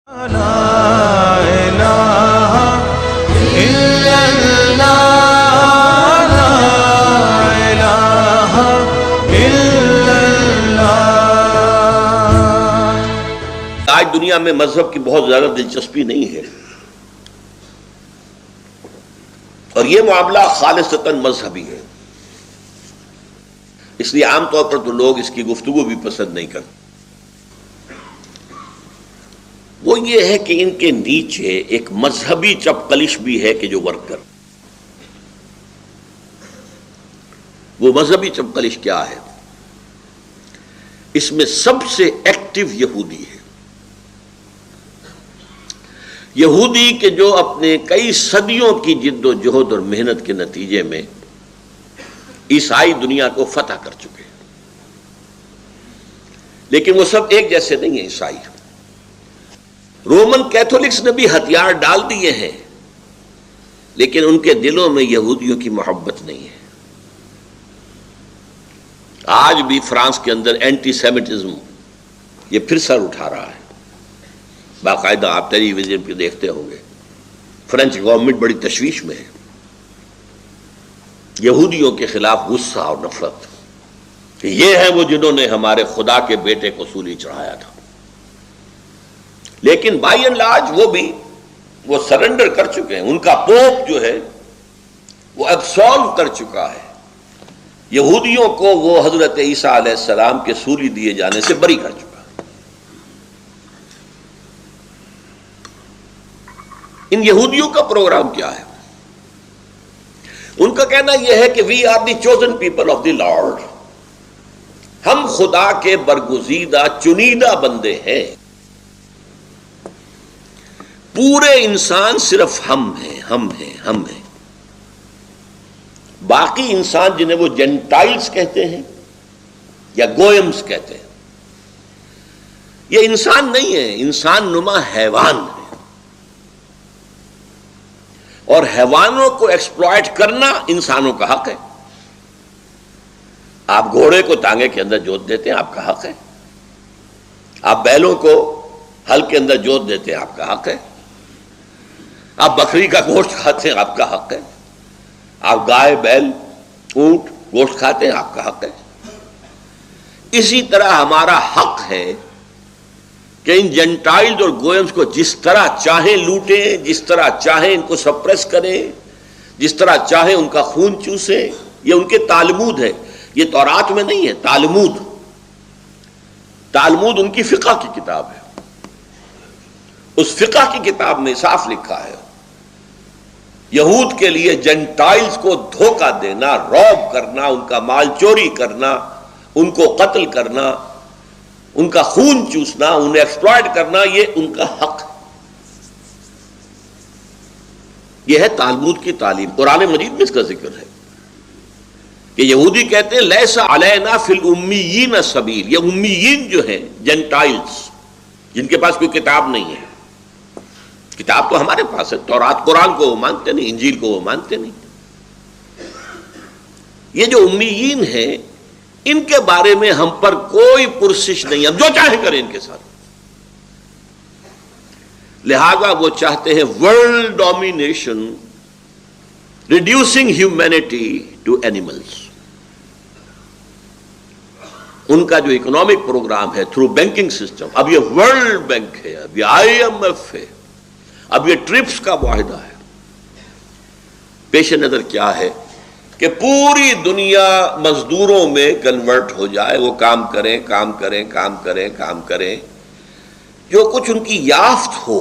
لا الہ الا اللہ لا الہ الا اللہ۔ آج دنیا میں مذہب کی بہت زیادہ دلچسپی نہیں ہے، اور یہ معاملہ خالصتاً مذہبی ہے، اس لیے عام طور پر تو لوگ اس کی گفتگو بھی پسند نہیں کرتے۔ وہ یہ ہے کہ ان کے نیچے ایک مذہبی چپقلش بھی ہے کہ جو ورک کر۔ وہ مذہبی چپقلش کیا ہے؟ اس میں سب سے ایکٹیو یہودی ہے، یہودی کہ جو اپنے کئی صدیوں کی جد و جہد اور محنت کے نتیجے میں عیسائی دنیا کو فتح کر چکے ہیں، لیکن وہ سب ایک جیسے نہیں ہیں۔ عیسائی رومن کیتھولکس نے بھی ہتھیار ڈال دیے ہیں، لیکن ان کے دلوں میں یہودیوں کی محبت نہیں ہے۔ آج بھی فرانس کے اندر اینٹی سیمیٹزم یہ پھر سر اٹھا رہا ہے، باقاعدہ آپ ٹیلی ویژن پہ دیکھتے ہوں گے۔ فرینچ گورنمنٹ بڑی تشویش میں ہے، یہودیوں کے خلاف غصہ اور نفرت کہ یہ ہیں وہ جنہوں نے ہمارے خدا کے بیٹے کو سولی چڑھایا تھا۔ لیکن بائی اینڈ لارج وہ سرنڈر کر چکے ہیں، ان کا پوپ جو ہے وہ ایبسالو کر چکا ہے، یہودیوں کو وہ حضرت عیسیٰ علیہ السلام کے سولی دیے جانے سے بری کر چکا ہے۔ ان یہودیوں کا پروگرام کیا ہے؟ ان کا کہنا یہ ہے کہ we are the chosen people of the Lord, ہم خدا کے برگزیدہ چنیدہ بندے ہیں، پورے انسان صرف ہم ہیں۔ باقی انسان جنہیں وہ جینٹائلز کہتے ہیں یا گوئمز کہتے ہیں، یہ انسان نہیں ہے، انسان نما حیوان ہے، اور حیوانوں کو ایکسپلائٹ کرنا انسانوں کا حق ہے۔ آپ گھوڑے کو ٹانگے کے اندر جوت دیتے ہیں، آپ کا حق ہے۔ آپ بیلوں کو ہل کے اندر جوت دیتے ہیں، آپ کا حق ہے۔ آپ بکری کا گوشت کھاتے ہیں، آپ کا حق ہے۔ آپ گائے بیل اونٹ گوشت کھاتے ہیں، آپ کا حق ہے۔ اسی طرح ہمارا حق ہے کہ ان جنٹائلز اور گوئمز کو جس طرح چاہیں لوٹیں، جس طرح چاہیں ان کو سپریس کریں، جس طرح چاہیں ان کا خون چوسیں۔ یہ ان کے تالمود ہے، یہ تورات میں نہیں ہے۔ تالمود ان کی فقہ کی کتاب ہے، اس فقہ کی کتاب میں صاف لکھا ہے یہود کے لیے جنٹائلز کو دھوکہ دینا، روب کرنا، ان کا مال چوری کرنا، ان کو قتل کرنا، ان کا خون چوسنا، انہیں ایکسپلائٹ کرنا، یہ ان کا حق ہے۔ یہ ہے تالمود کی تعلیم۔ قرآن مجید میں اس کا ذکر ہے کہ یہودی کہتے ہیں لیس علینا فی الامیین سبیل، یہ امیین جو ہیں جنٹائلز جن کے پاس کوئی کتاب نہیں ہے، کتاب تو ہمارے پاس ہے، تورات قرآن کو وہ مانتے نہیں، انجیل کو وہ مانتے نہیں۔ یہ جو امیین ہیں ان کے بارے میں ہم پر کوئی پرسش نہیں، ہم جو چاہیں کریں ان کے ساتھ۔ لہذا وہ چاہتے ہیں world domination, reducing humanity to animals. ان کا جو اکنامک پروگرام ہے تھرو بینکنگ سسٹم، اب یہ ورلڈ بینک ہے، اب یہ IMF ہے، اب یہ ٹرپس کا معاہدہ ہے۔ پیش نظر کیا ہے کہ پوری دنیا مزدوروں میں کنورٹ ہو جائے، وہ کام کریں، جو کچھ ان کی یافت ہو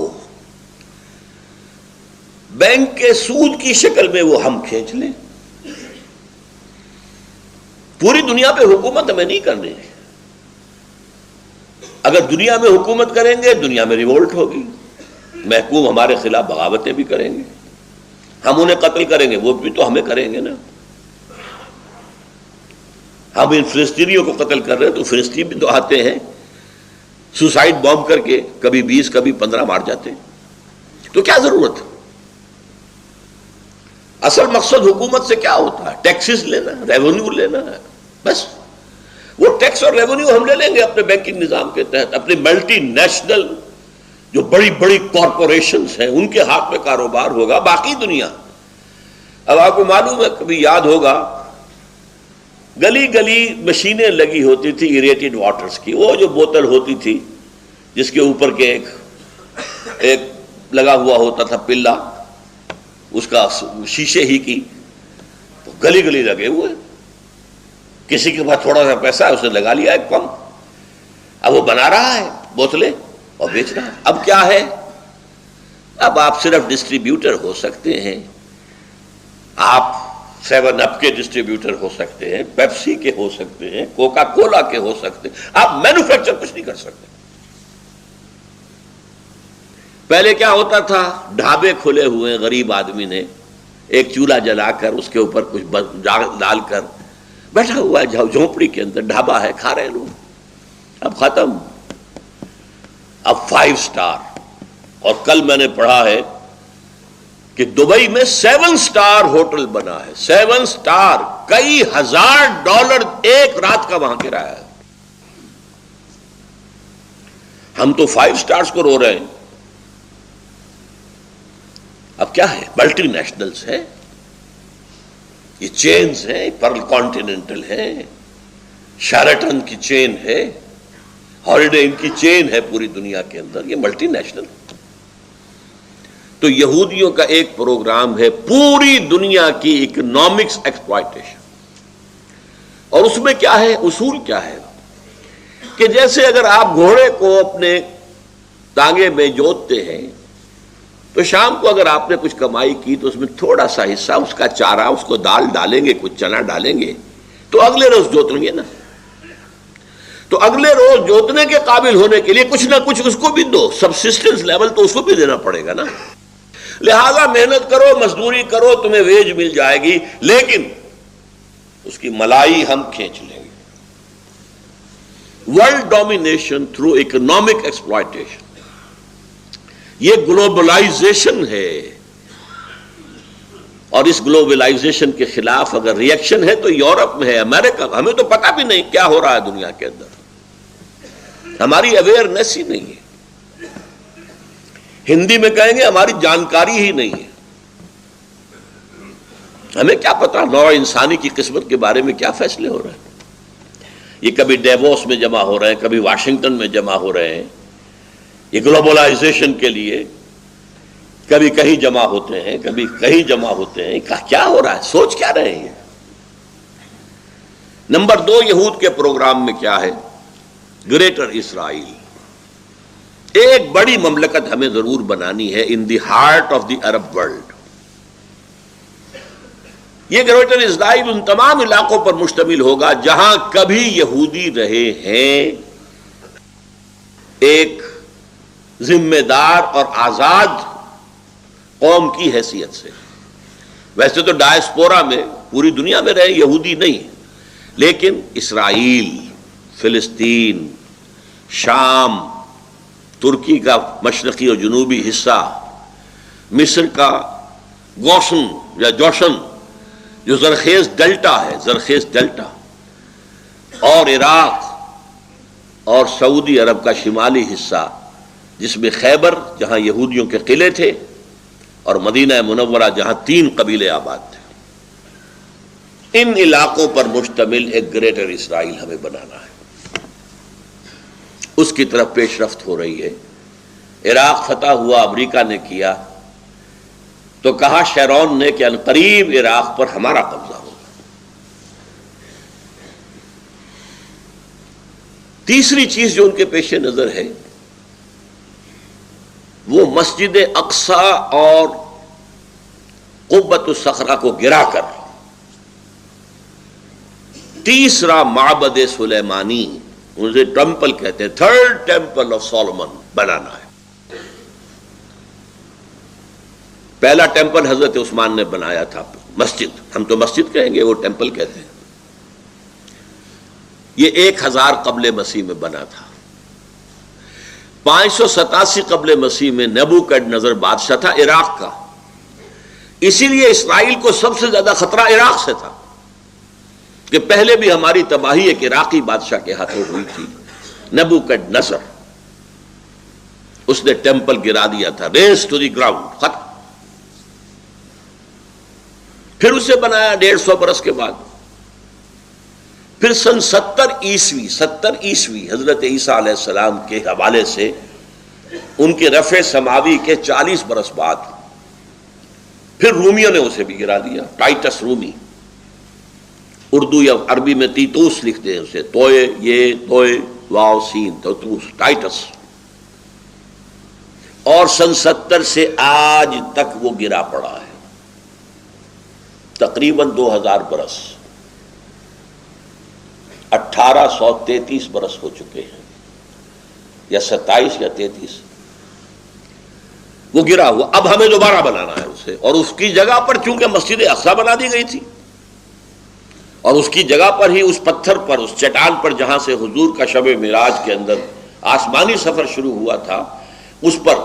بینک کے سود کی شکل میں وہ ہم کھینچ لیں۔ پوری دنیا پہ حکومت ہمیں نہیں کرنی ہے۔ اگر دنیا میں حکومت کریں گے، دنیا میں ریوولٹ ہوگی، محکوم ہمارے خلاف بغاوتیں بھی کریں گے، ہم انہیں قتل کریں گے، وہ بھی تو ہمیں کریں گے نا۔ ہم ان فلسطینیوں کو قتل کر رہے ہیں تو فلسطین بھی تو آتے ہیں سوسائڈ بومب کر کے، کبھی 20 کبھی 15 مار جاتے ہیں، تو کیا ضرورت ہے؟ اصل مقصد حکومت سے کیا ہوتا ہے؟ ٹیکسز لینا، ریونیو لینا ہے، بس۔ وہ ٹیکس اور ریونیو ہم لے لیں گے اپنے بینکنگ نظام کے تحت، اپنے ملٹی نیشنل جو بڑی بڑی کارپوریشنز ہیں ان کے ہاتھ میں کاروبار ہوگا. باقی دنیا، اب آپ کو معلوم ہے کبھی یاد ہوگا گلی گلی مشینیں لگی ہوتی تھی ایریٹڈ واٹرز کی، وہ جو بوتل ہوتی تھی جس کے اوپر کے ایک لگا ہوا ہوتا تھا پلا اس کا شیشے ہی کی، تو گلی گلی لگے ہوئے. کسی کے پاس تھوڑا سا پیسہ ہے اس نے لگا لیا ایک پمپ، اب وہ بنا رہا ہے بوتلیں اور بیچ رہا ہے. اب کیا ہے، اب آپ صرف ڈسٹریبیوٹر ہو سکتے ہیں. آپ 7 اپ کے ڈسٹریبیوٹر ہو سکتے ہیں، پیپسی کے ہو سکتے ہیں، کوکا کولا کے ہو سکتے ہیں، آپ مینوفیکچر کچھ نہیں کر سکتے. پہلے کیا ہوتا تھا، ڈھابے کھلے ہوئے، غریب آدمی نے ایک چولہا جلا کر اس کے اوپر کچھ ڈال کر بیٹھا ہوا ہے جھونپڑی کے اندر، ڈھابا ہے، کھا رہے لوگ. اب ختم، اب 5 اسٹار. اور کل میں نے پڑھا ہے کہ دبئی میں 7 اسٹار ہوٹل بنا ہے. 7 اسٹار، کئی $1000 ایک رات کا وہاں کرایہ ہے. ہم تو 5 اسٹارز کو رو رہے ہیں. اب کیا ہے، ملٹی نیشنلز ہیں، یہ چینز ہیں، پرل کانٹیننٹل ہے، شیرٹن کی چین ہے، ہالیڈے ان کی چین ہے پوری دنیا کے اندر، یہ ملٹی نیشنل. تو یہودیوں کا ایک پروگرام ہے پوری دنیا کی اکنامکس ایکسپلائٹیشن. اور اس میں کیا ہے، اصول کیا ہے کہ جیسے اگر آپ گھوڑے کو اپنے تانگے میں جوتتے ہیں تو شام کو اگر آپ نے کچھ کمائی کی تو اس میں تھوڑا سا حصہ اس کا چارہ، اس کو دال ڈالیں گے، کچھ چنا ڈالیں گے تو اگلے روز جوتیں گے نا. تو اگلے روز جوتنے کے قابل ہونے کے لیے کچھ نہ کچھ اس کو بھی دو، سبسسٹنس لیول تو اس کو بھی دینا پڑے گا نا. لہذا محنت کرو، مزدوری کرو، تمہیں ویج مل جائے گی، لیکن اس کی ملائی ہم کھینچ لیں گے. World domination through economic exploitation, یہ گلوبلائزیشن ہے. اور اس گلوبلائزیشن کے خلاف اگر ریئیکشن ہے تو یورپ میں ہے، امریکہ، ہمیں تو پتہ بھی نہیں کیا ہو رہا ہے دنیا کے اندر، ہماری اویئرنیس ہی نہیں ہے. ہندی میں کہیں گے ہماری جانکاری ہی نہیں ہے. ہمیں کیا پتا نوع انسانی کی قسمت کے بارے میں کیا فیصلے ہو رہے ہیں. یہ کبھی ڈیووس میں جمع ہو رہے ہیں، کبھی واشنگٹن میں جمع ہو رہے ہیں، یہ گلوبلائزیشن کے لیے کبھی کہیں جمع ہوتے ہیں، کبھی کہیں جمع ہوتے ہیں. کیا ہو رہا ہے، سوچ کیا رہے ہیں. نمبر 2، یہود کے پروگرام میں کیا ہے، گریٹر اسرائیل. ایک بڑی مملکت ہمیں ضرور بنانی ہے in the heart of the Arab world. یہ گریٹر اسرائیل ان تمام علاقوں پر مشتمل ہوگا جہاں کبھی یہودی رہے ہیں، ایک ذمہ دار اور آزاد قوم کی حیثیت سے. ویسے تو ڈائسپورا میں پوری دنیا میں رہے یہودی نہیں، لیکن اسرائیل، فلسطین، شام، ترکی کا مشرقی اور جنوبی حصہ، مصر کا گوشن یا جوشن جو زرخیز ڈیلٹا ہے، زرخیز ڈیلٹا، اور عراق اور سعودی عرب کا شمالی حصہ جس میں خیبر جہاں یہودیوں کے قلعے تھے اور مدینہ منورہ جہاں 3 قبیلے آباد تھے. ان علاقوں پر مشتمل ایک گریٹر اسرائیل ہمیں بنانا ہے. اس کی طرف پیش رفت ہو رہی ہے. عراق فتح ہوا، امریکہ نے کیا تو کہا شیرون نے کہ عنقریب عراق پر ہمارا قبضہ ہوگا. تیسری چیز جو ان کے پیش نظر ہے وہ مسجد اقصی اور قبۃ الصخرہ کو گرا کر تیسرا معبد سلیمانی، اسے ٹیمپل کہتے ہیں، 3rd ٹیمپل آف سولومن بنانا ہے. پہلا ٹیمپل حضرت عثمان نے بنایا تھا، مسجد، ہم تو مسجد کہیں گے، وہ ٹیمپل کہتے ہیں. یہ 1000 قبل مسیح میں بنا تھا. 587 قبل مسیح میں نیبوکڈنیزر بادشاہ تھا عراق کا. اسی لیے اسرائیل کو سب سے زیادہ خطرہ عراق سے تھا کہ پہلے بھی ہماری تباہی ایک عراقی بادشاہ کے ہاتھوں ہوئی تھی، نیبوکڈنیزر. اس نے ٹیمپل گرا دیا تھا، ریز ٹو دی گراؤنڈ، ختم. پھر اسے بنایا 150 برس کے بعد. پھر سن 70 عیسوی حضرت عیسیٰ علیہ السلام کے حوالے سے ان کے رفع سماوی کے 40 برس بعد پھر رومیوں نے اسے بھی گرا دیا. ٹائٹس رومی، اردو یا عربی میں تیتوس لکھتے ہیں اسے، توئے، یہ توئے واو سین تیتوس، ٹائٹس. اور سن 70 سے آج تک وہ گرا پڑا ہے، تقریباً 2000 برس، 1833 برس ہو چکے ہیں، یا 27 یا 33. وہ گرا ہوا. اب ہمیں دوبارہ بنانا ہے اسے، اور اس کی جگہ پر چونکہ مسجد اقصیٰ بنا دی گئی تھی، اور اس کی جگہ پر ہی اس پتھر پر، اس چٹان پر جہاں سے حضور کا شب معراج کے اندر آسمانی سفر شروع ہوا تھا، اس پر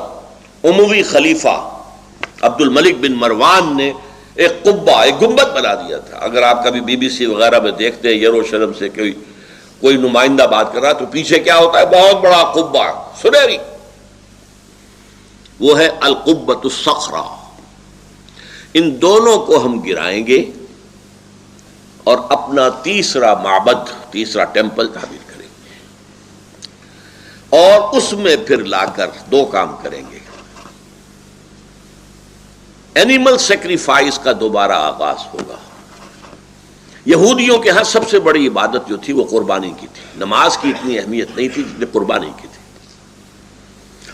اموی خلیفہ عبد الملک بن مروان نے ایک قبہ، ایک گنبد بنا دیا تھا. اگر آپ کبھی BBC وغیرہ میں دیکھتے ہیں یروشلم سے کوئی نمائندہ بات کر رہا تو پیچھے کیا ہوتا ہے؟ بہت بڑا قبہ سنہری، وہ ہے القبۃ الصخرہ. ان دونوں کو ہم گرائیں گے اور اپنا تیسرا معبد، تیسرا ٹیمپل تعمیر کریں گے، اور اس میں پھر لا کر دو کام کریں گے. اینیمل سیکریفائس کا دوبارہ آغاز ہوگا. یہودیوں کے ہاں سب سے بڑی عبادت جو تھی وہ قربانی کی تھی. نماز کی اتنی اہمیت نہیں تھی جتنی قربانی کی تھی،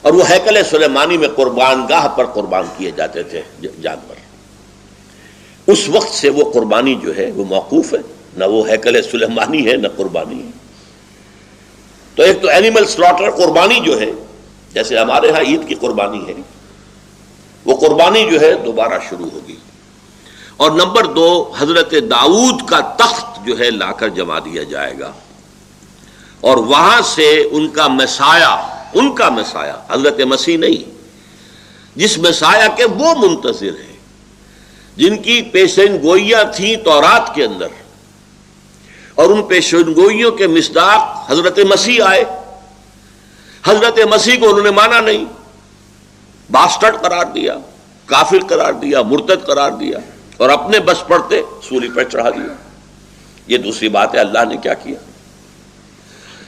اور وہ ہیکل سلیمانی میں قربان گاہ پر قربان کیے جاتے تھے جانور. اس وقت سے وہ قربانی جو ہے وہ موقوف ہے، نہ وہ ہیکل سلیمانی ہے نہ قربانی ہے. تو ایک تو اینیمل سلاٹر، قربانی جو ہے، جیسے ہمارے ہاں عید کی قربانی ہے، وہ قربانی جو ہے دوبارہ شروع ہوگی. اور نمبر 2، حضرت داؤد کا تخت جو ہے لا کر جما دیا جائے گا، اور وہاں سے ان کا مسایہ حضرت مسیح نہیں، جس مسایہ کے وہ منتظر ہیں جن کی پیشین گوئیاں تھیں تورات کے اندر، اور ان پیشین گوئیوں کے مصداق حضرت مسیح آئے. حضرت مسیح کو انہوں نے مانا نہیں، باسٹرڈ قرار دیا، کافر قرار دیا، مرتد قرار دیا، اور اپنے بس پڑتے سولی پر چڑھا دیا. یہ دوسری بات ہے اللہ نے کیا کیا.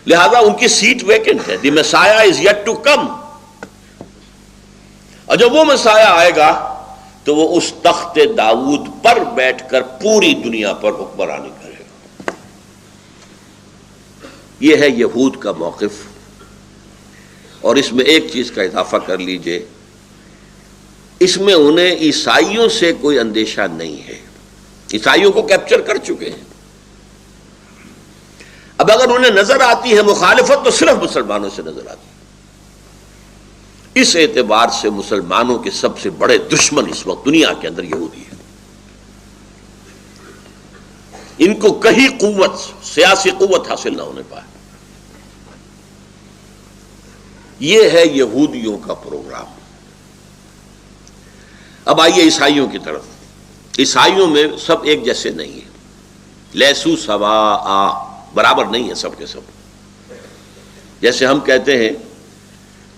لہذا ان کی سیٹ ویکنٹ ہے. دی مسایہ از یٹ ٹو کم. اور جب وہ مسایہ آئے گا تو وہ اس تخت داؤد پر بیٹھ کر پوری دنیا پر حکمرانی کرے گا. یہ ہے یہود کا موقف. اور اس میں ایک چیز کا اضافہ کر لیجئے، اس میں انہیں عیسائیوں سے کوئی اندیشہ نہیں ہے. عیسائیوں کو کیپچر کر چکے ہیں. اب اگر انہیں نظر آتی ہے مخالفت تو صرف مسلمانوں سے نظر آتی ہے. اس اعتبار سے مسلمانوں کے سب سے بڑے دشمن اس وقت دنیا کے اندر یہودی ہے. ان کو کہیں قوت، سیاسی قوت حاصل نہ ہونے پائے. یہ ہے یہودیوں کا پروگرام. اب آئیے عیسائیوں کی طرف. عیسائیوں میں سب ایک جیسے نہیں ہیں. لیسو سوا، برابر نہیں ہے سب کے سب. جیسے ہم کہتے ہیں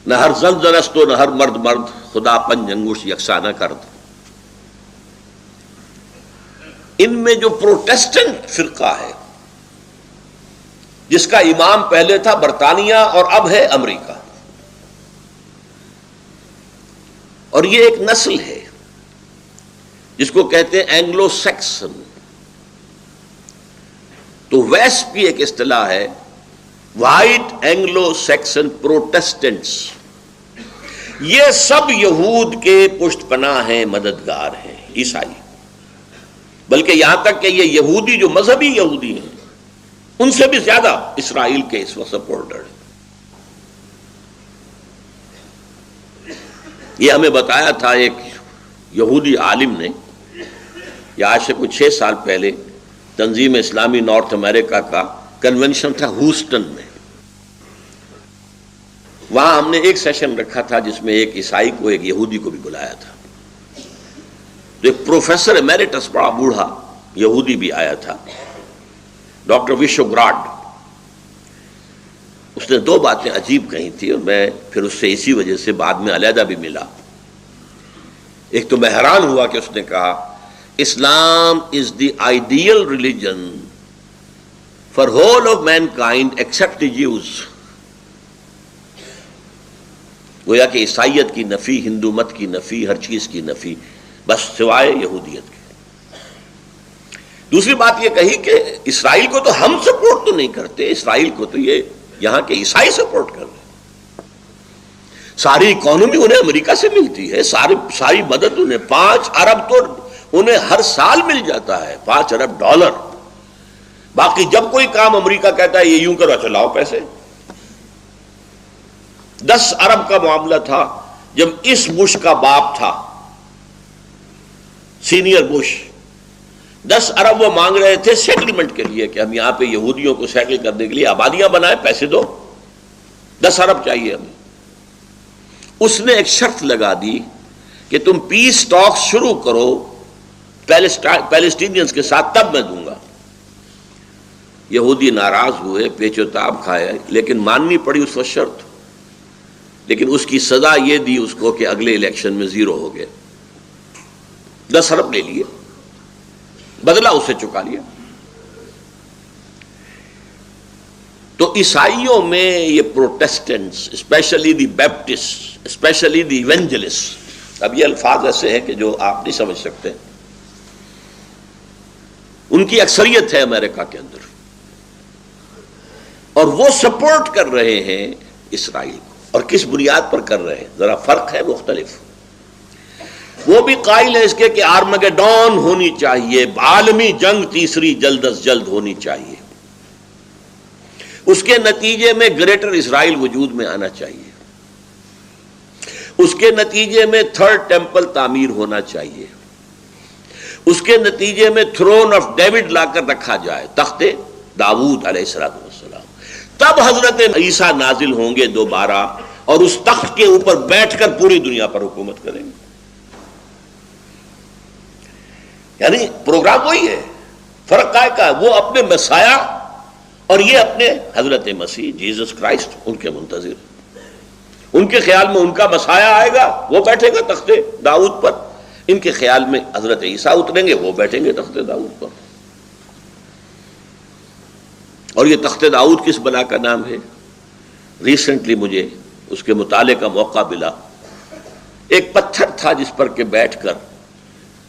نہ ہر زن زنست و نہ ہر مرد مرد، خدا پنج انگوش یکساں نہ کرد. ان میں جو پروٹیسٹنٹ فرقہ ہے، جس کا امام پہلے تھا برطانیہ اور اب ہے امریکہ، اور یہ ایک نسل ہے جس کو کہتے ہیں اینگلو سیکسن. تو ویسٹ کی ایک اصطلاح ہے وائٹ اینگلو سیکسن پروٹیسٹنٹس. یہ سب یہود کے پشت پناہ ہیں، مددگار ہیں عیسائی. بلکہ یہاں تک کہ یہ یہودی جو مذہبی یہودی ہیں ان سے بھی زیادہ اسرائیل کے اس وقت سپورٹر ہیں. یہ ہمیں بتایا تھا ایک یہودی عالم نے، یا آج سے کچھ 6 سال پہلے تنظیم اسلامی نارتھ امریکہ کا کنونشن تھا ہوسٹن میں. وہاں ہم نے ایک سیشن رکھا تھا جس میں ایک عیسائی کو ایک یہودی کو بھی بلایا تھا. تو ایک پروفیسر ایمیریٹس بڑا بوڑھا یہودی بھی آیا تھا، ڈاکٹر وشو گراڈ. اس اس نے 2 باتیں عجیب کہی تھی اور میں پھر اس سے اسی وجہ سے بعد میں علیحدہ بھی ملا. ایک تو میں حیران ہوا کہ اس نے کہا Islam is the ideal religion for whole of mankind except the Jews. گویا کہ عیسائیت کی نفی، ہندو مت کی نفی، ہر چیز کی نفی، بس سوائے یہودیت کے. دوسری بات یہ کہی کہ اسرائیل کو تو ہم سپورٹ تو نہیں کرتے، اسرائیل کو تو یہ یہاں کے عیسائی سپورٹ کر رہے ہیں. ساری اکانومی انہیں امریکہ سے ملتی ہے، ساری مدد انہیں 5 ارب تو انہیں ہر سال مل جاتا ہے، $5 ارب. باقی جب کوئی کام امریکہ کہتا ہے یہ یوں کرو، اچھا لاؤ پیسے. 10 ارب کا معاملہ تھا جب اس بش کا باپ تھا، سینئر بش. 10 ارب وہ مانگ رہے تھے سیٹلمنٹ کے لیے کہ ہم یہاں پہ یہودیوں کو سیٹل کرنے کے لیے آبادیاں بنائیں، پیسے دو، 10 ارب چاہیے ہمیں. اس نے ایک شرط لگا دی کہ تم پیس ٹاک شروع کرو پیلسٹینینز کے ساتھ، تب میں دوں گا. یہودی ناراض ہوئے، پیچ و تاب کھائے، لیکن ماننی پڑی اس وقت شرط. لیکن اس کی سزا یہ دی اس کو کہ اگلے الیکشن میں 0 ہو گئے. 10 ارب لے لیے، بدلہ اسے چکا لیا. تو عیسائیوں میں یہ Protestants, especially the Baptist, especially the evangelist, اب یہ الفاظ ایسے ہیں کہ جو آپ نہیں سمجھ سکتے، ان کی اکثریت ہے امریکہ کے اندر، اور وہ سپورٹ کر رہے ہیں اسرائیل کو. اور کس بنیاد پر کر رہے ہیں؟ ذرا فرق ہے، مختلف. وہ بھی قائل ہے اس کے کہ آرمگیڈون ہونی چاہیے، عالمی جنگ تیسری جلد از جلد ہونی چاہیے. اس کے نتیجے میں گریٹر اسرائیل وجود میں آنا چاہیے. اس کے نتیجے میں 3rd ٹیمپل تعمیر ہونا چاہیے. اس کے نتیجے میں تھرون آف ڈیوڈ لا کر رکھا جائے، تخت داؤد علیہ السلام. تب حضرت عیسیٰ نازل ہوں گے دوبارہ اور اس تخت کے اوپر بیٹھ کر پوری دنیا پر حکومت کریں گے. یعنی پروگرام وہی ہے، فرق کائے کا؟ وہ اپنے مسیح اور یہ اپنے حضرت مسیح جیسس کرائسٹ ان کے منتظر. ان کے خیال میں ان کا مسیح آئے گا، وہ بیٹھے گا تخت داؤد پر. ان کے خیال میں حضرت عیسیٰ اتریں گے، وہ بیٹھیں گے تخت داؤد پر. اور یہ تخت داؤد کس بلا کا نام ہے؟ ریسنٹلی مجھے اس کے مطالعے کا موقع ملا. ایک پتھر تھا جس پر کہ بیٹھ کر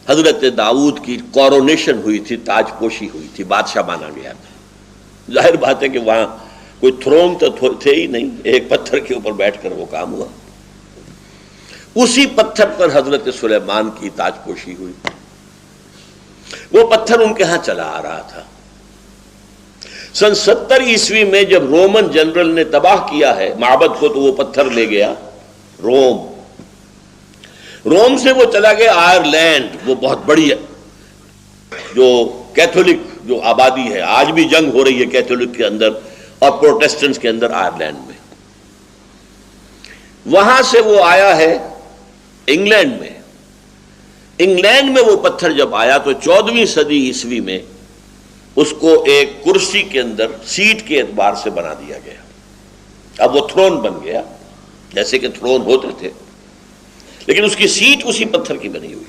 حضرت داؤد کی کورونیشن ہوئی تھی، تاج پوشی ہوئی تھی، بادشاہ مانا گیا تھا. ظاہر بات ہے کہ وہاں کوئی تھرون تو تھے ہی نہیں، ایک پتھر کے اوپر بیٹھ کر وہ کام ہوا. اسی پتھر پر حضرت سلیمان کی تاج پوشی ہوئی. وہ پتھر ان کے ہاں چلا آ رہا تھا. سن 70 عیسوی میں جب رومن جنرل نے تباہ کیا ہے معبد کو، تو وہ پتھر لے گیا روم سے وہ چلا گیا آئرلینڈ. وہ بہت بڑی جو کیتھولک جو آبادی ہے، آج بھی جنگ ہو رہی ہے کیتھولک کے اندر اور پروٹیسٹنٹس کے اندر آئرلینڈ میں. وہاں سے وہ آیا ہے انگلینڈ میں. انگلینڈ میں وہ پتھر جب آیا تو 14ویں صدی عیسوی میں اس کو ایک کرسی کے اندر سیٹ کے اعتبار سے بنا دیا گیا. اب وہ تھرون بن گیا، جیسے کہ تھرون ہوتے تھے، لیکن اس کی سیٹ اسی پتھر کی بنی ہوئی.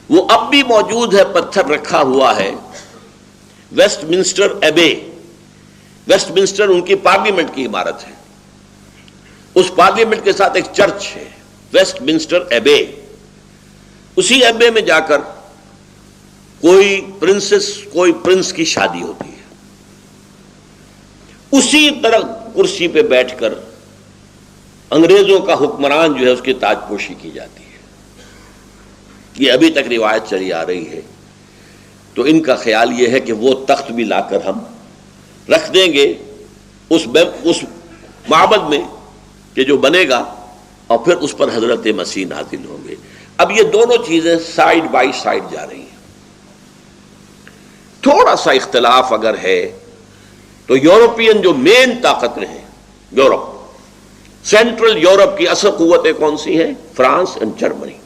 وہ اب بھی موجود ہے، پتھر رکھا ہوا ہے Westminster Abbey. Westminster ان کی پارلیمنٹ کی عمارت ہے. اس پارلیمنٹ کے ساتھ ایک چرچ ہے، ویسٹ منسٹر ایبے. اسی ایبے میں جا کر کوئی پرنس کی شادی ہوتی ہے. اسی طرح کرسی پہ بیٹھ کر انگریزوں کا حکمران جو ہے اس کی تاج پوشی کی جاتی ہے. یہ ابھی تک روایت چلی آ رہی ہے. تو ان کا خیال یہ ہے کہ وہ تخت بھی لا کر ہم رکھ دیں گے اس معبد میں کہ جو بنے گا، اور پھر اس پر حضرت مسیح نازل ہوں گے. اب یہ دونوں چیزیں سائیڈ بائی سائیڈ جا رہی ہیں. تھوڑا سا اختلاف اگر ہے تو یورپین جو مین طاقتیں ہیں، یورپ، سینٹرل یورپ کی اصل قوتیں کون سی ہیں؟ France and Germany.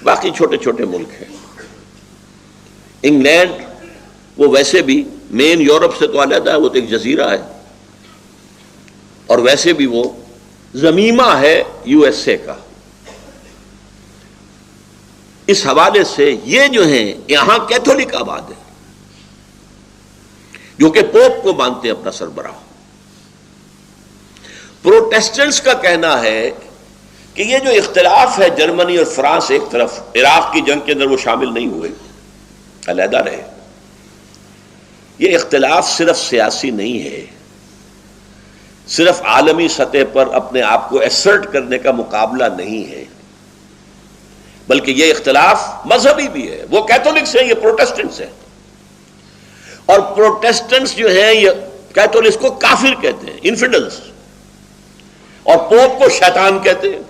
باقی چھوٹے چھوٹے ملک ہیں. انگلینڈ وہ ویسے بھی مین یورپ سے تو علیحدہ ہے، وہ تو ایک جزیرہ ہے، اور ویسے بھی وہ زمیمہ ہے یو ایس اے کا۔ اس حوالے سے یہ جو ہیں یہاں کیتھولک آباد ہے جو کہ پوپ کو مانتے ہیں اپنا سربراہ۔ پروٹیسٹنٹس کا کہنا ہے کہ یہ جو اختلاف ہے جرمنی اور فرانس ایک طرف، عراق کی جنگ کے اندر وہ شامل نہیں ہوئے، علیحدہ رہے، یہ اختلاف صرف سیاسی نہیں ہے، صرف عالمی سطح پر اپنے آپ کو ایسرٹ کرنے کا مقابلہ نہیں ہے، بلکہ یہ اختلاف مذہبی بھی ہے۔ وہ کیتھولکس ہیں، یہ پروٹیسٹنٹس ہیں، اور پروٹیسٹنٹس جو ہیں یہ کیتھولکس کو کافر کہتے ہیں، انفیڈلز، اور پوپ کو شیطان کہتے ہیں۔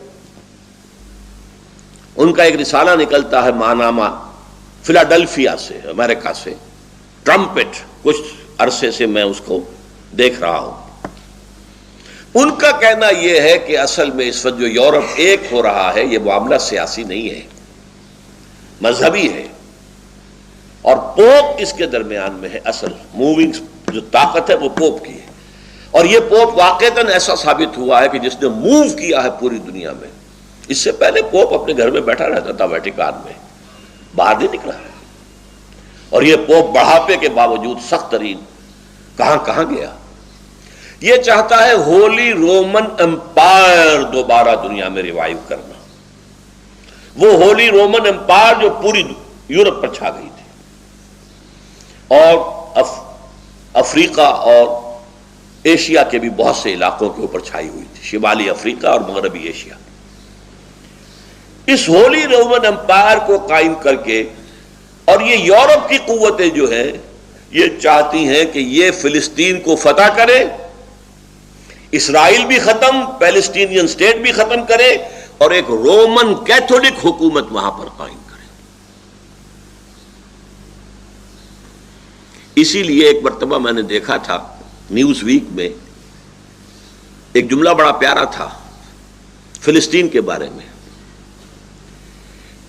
ان کا ایک رسالہ نکلتا ہے ماناما فلاڈلفیا سے، امریکہ سے، ٹرمپٹ، کچھ عرصے سے میں اس کو دیکھ رہا ہوں۔ ان کا کہنا یہ ہے کہ اصل میں اس وقت جو یورپ ایک ہو رہا ہے یہ معاملہ سیاسی نہیں ہے، مذہبی ہے، اور پوپ اس کے درمیان میں ہے۔ اصل موونگ جو طاقت ہے وہ پوپ کی ہے، اور یہ پوپ واقعتاً ایسا ثابت ہوا ہے کہ جس نے موو کیا ہے پوری دنیا میں۔ اس سے پہلے پوپ اپنے گھر میں بیٹھا رہتا تھا ویٹیکان میں، باہر نہیں نکلا، اور یہ پوپ بڑھاپے کے باوجود سخت ترین کہاں کہاں گیا۔ یہ چاہتا ہے ہولی رومن امپائر دوبارہ دنیا میں ریوائیو کرنا، وہ ہولی رومن امپائر جو پوری یورپ پر چھا گئی تھی، اور افریقہ اور ایشیا کے بھی بہت سے علاقوں کے اوپر چھائی ہوئی تھی، شمالی افریقہ اور مغربی ایشیا۔ اس ہولی رومن امپائر کو قائم کر کے، اور یہ یورپ کی قوتیں جو ہیں یہ چاہتی ہیں کہ یہ فلسطین کو فتح کرے، اسرائیل بھی ختم، پیلسٹینین اسٹیٹ بھی ختم کرے، اور ایک رومن کیتھولک حکومت وہاں پر قائم کرے۔ اسی لیے ایک مرتبہ میں نے دیکھا تھا نیوز ویک میں ایک جملہ بڑا پیارا تھا فلسطین کے بارے میں،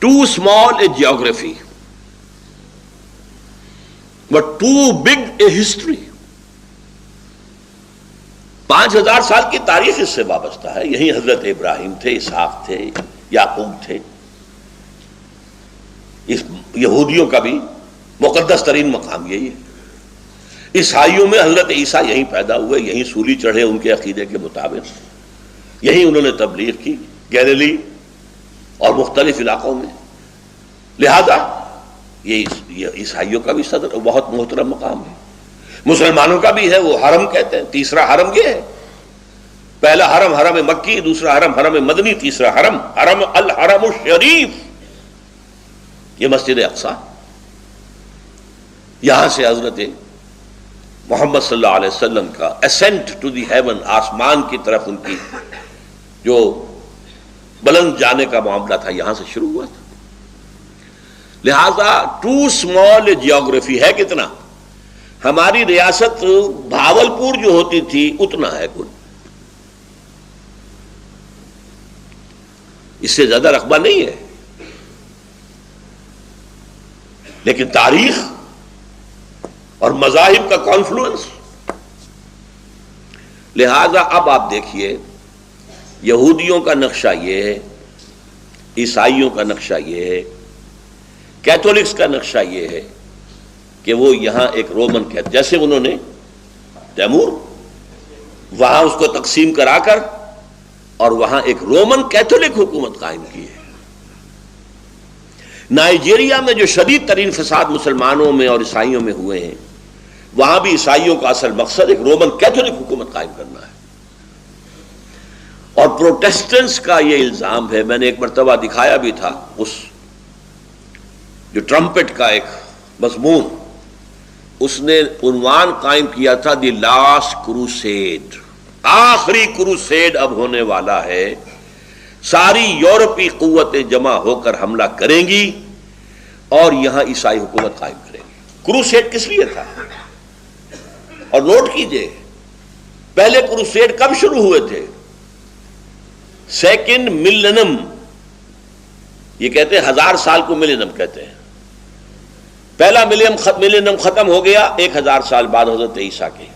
too small a geography but too big a history. 5000 سال کی تاریخ اس سے وابستہ ہے، یہی حضرت ابراہیم تھے، اسحاق تھے، یعقوب تھے، اس یہودیوں کا بھی مقدس ترین مقام یہی ہے۔ عیسائیوں میں حضرت عیسیٰ یہیں پیدا ہوئے، یہیں سولی چڑھے ان کے عقیدے کے مطابق، یہیں انہوں نے تبلیغ کی گیلیلی اور مختلف علاقوں میں، لہذا یہ عیسائیوں کا بھی صدر بہت محترم مقام ہے، مسلمانوں کا بھی ہے، وہ حرم کہتے ہیں، تیسرا حرم یہ ہے، پہلا حرم حرم مکی، دوسرا حرم حرم مدنی، تیسرا حرم حرم الحرم الشریف، یہ مسجد اقصی۔ یہاں سے حضرت محمد صلی اللہ علیہ وسلم کا اسینٹ ٹو دی ہیون، آسمان کی طرف ان کی جو بلند جانے کا معاملہ تھا یہاں سے شروع ہوا تھا۔ لہذا ٹو اسمال جیوگرافی ہے کتنا، ہماری ریاست بھاولپور جو ہوتی تھی اتنا ہے کل، اس سے زیادہ رقبہ نہیں ہے، لیکن تاریخ اور مذاہب کا کانفلوئنس۔ لہذا اب آپ دیکھیے یہودیوں کا نقشہ یہ ہے، عیسائیوں کا نقشہ یہ ہے، کیتھولکس کا نقشہ یہ ہے کہ وہ یہاں ایک رومن کہتے، جیسے انہوں نے تیمور وہاں اس کو تقسیم کرا کر اور وہاں ایک رومن کیتھولک حکومت قائم کی ہے۔ نائجیریا میں جو شدید ترین فساد مسلمانوں میں اور عیسائیوں میں ہوئے ہیں، وہاں بھی عیسائیوں کا اصل مقصد ایک رومن کیتھولک حکومت قائم کرنا ہے۔ اور پروٹیسٹنٹس کا یہ الزام ہے، میں نے ایک مرتبہ دکھایا بھی تھا اس جو ٹرمپٹ کا ایک مضمون، اس نے عنوان قائم کیا تھا دی لاسٹ کروسیڈ، آخری کروسیڈ اب ہونے والا ہے، ساری یورپی قوتیں جمع ہو کر حملہ کریں گی اور یہاں عیسائی حکومت قائم کریں گی۔ کروسیڈ کس لیے تھا؟ اور نوٹ کیجئے پہلے کروسیڈ کب شروع ہوئے تھے؟ سیکنڈ ملینم، یہ کہتے ہیں 1000 سال کو ملینم کہتے ہیں، پہلا ملینیم ختم ہو گیا 1000 سال بعد حضرت عیسیٰ کے،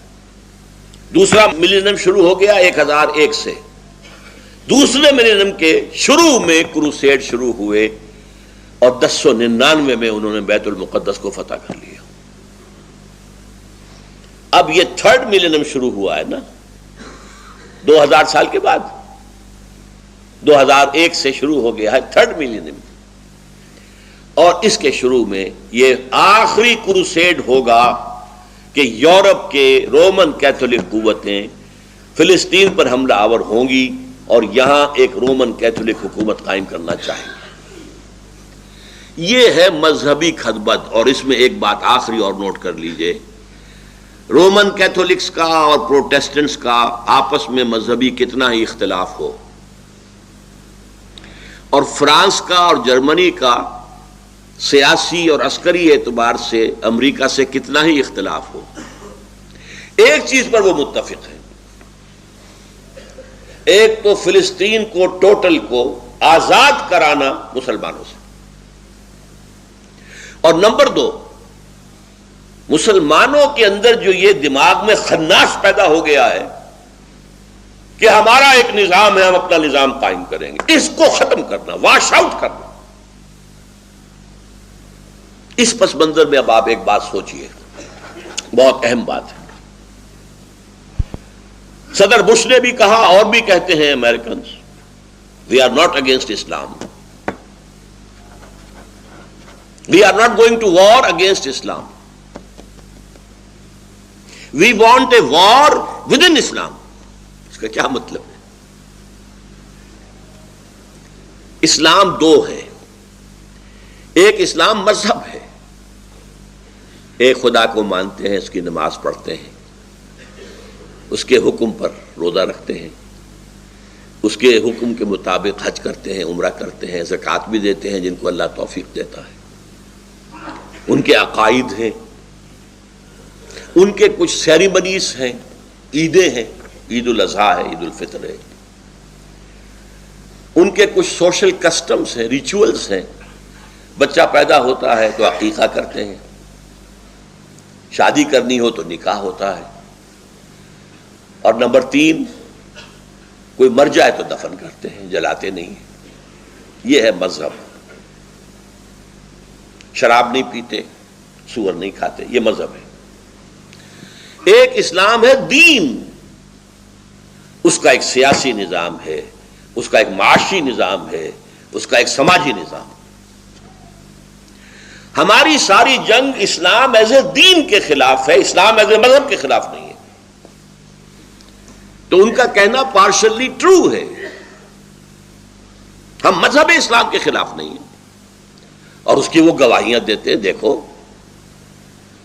دوسرا ملینیم شروع ہو گیا 1001 سے، دوسرے ملینیم کے شروع میں کروسیڈ شروع ہوئے اور 1099 میں انہوں نے بیت المقدس کو فتح کر لیا۔ اب یہ تھرڈ ملینیم شروع ہوا ہے نا 2000 سال کے بعد، 2001 سے شروع ہو گیا ہے تھرڈ ملینیم، اور اس کے شروع میں یہ آخری کروسیڈ ہوگا کہ یورپ کے رومن کیتھولک قوتیں فلسطین پر حملہ آور ہوں گی اور یہاں ایک رومن کیتھولک حکومت قائم کرنا چاہیں گے۔ یہ ہے مذہبی خطبت، اور اس میں ایک بات آخری اور نوٹ کر لیجئے، رومن کیتھولکس کا اور پروٹیسٹنٹس کا آپس میں مذہبی کتنا ہی اختلاف ہو، اور فرانس کا اور جرمنی کا سیاسی اور عسکری اعتبار سے امریکہ سے کتنا ہی اختلاف ہو، ایک چیز پر وہ متفق ہیں، ایک تو فلسطین کو ٹوٹل کو آزاد کرانا مسلمانوں سے، اور نمبر 2 مسلمانوں کے اندر جو یہ دماغ میں خناس پیدا ہو گیا ہے کہ ہمارا ایک نظام ہے، ہم اپنا نظام قائم کریں گے، اس کو ختم کرنا، واش آؤٹ کرنا۔ اس پس منظر میں اب آپ ایک بات سوچئے، بہت اہم بات ہے۔ صدر بش نے بھی کہا اور بھی کہتے ہیں Americans, we are not against Islam, we are not going to war against Islam, we want a war with in Islam. اس کا کیا مطلب ہے؟ اسلام 2 ہے، ایک اسلام مذہب ہے، ایک خدا کو مانتے ہیں، اس کی نماز پڑھتے ہیں، اس کے حکم پر روزہ رکھتے ہیں، اس کے حکم کے مطابق حج کرتے ہیں، عمرہ کرتے ہیں، زکوٰۃ بھی دیتے ہیں جن کو اللہ توفیق دیتا ہے، ان کے عقائد ہیں، ان کے کچھ سیریمنیز ہیں، عیدیں ہیں، عید الاضحیٰ ہے، عید الفطر ہے، ان کے کچھ سوشل کسٹمز ہیں، ریچولز ہیں، بچہ پیدا ہوتا ہے تو عقیقہ کرتے ہیں، شادی کرنی ہو تو نکاح ہوتا ہے، اور نمبر 3 کوئی مر جائے تو دفن کرتے ہیں، جلاتے نہیں ہیں۔ یہ ہے مذہب۔ شراب نہیں پیتے، سور نہیں کھاتے، یہ مذہب ہے۔ ایک اسلام ہے دین، اس کا ایک سیاسی نظام ہے، اس کا ایک معاشی نظام ہے، اس کا ایک سماجی نظام۔ ہماری ساری جنگ اسلام ایز اے دین کے خلاف ہے، اسلام ایز اے مذہب کے خلاف نہیں ہے۔ تو ان کا کہنا پارشلی ٹرو ہے، ہم مذہب اسلام کے خلاف نہیں ہیں، اور اس کی وہ گواہیاں دیتے ہیں، دیکھو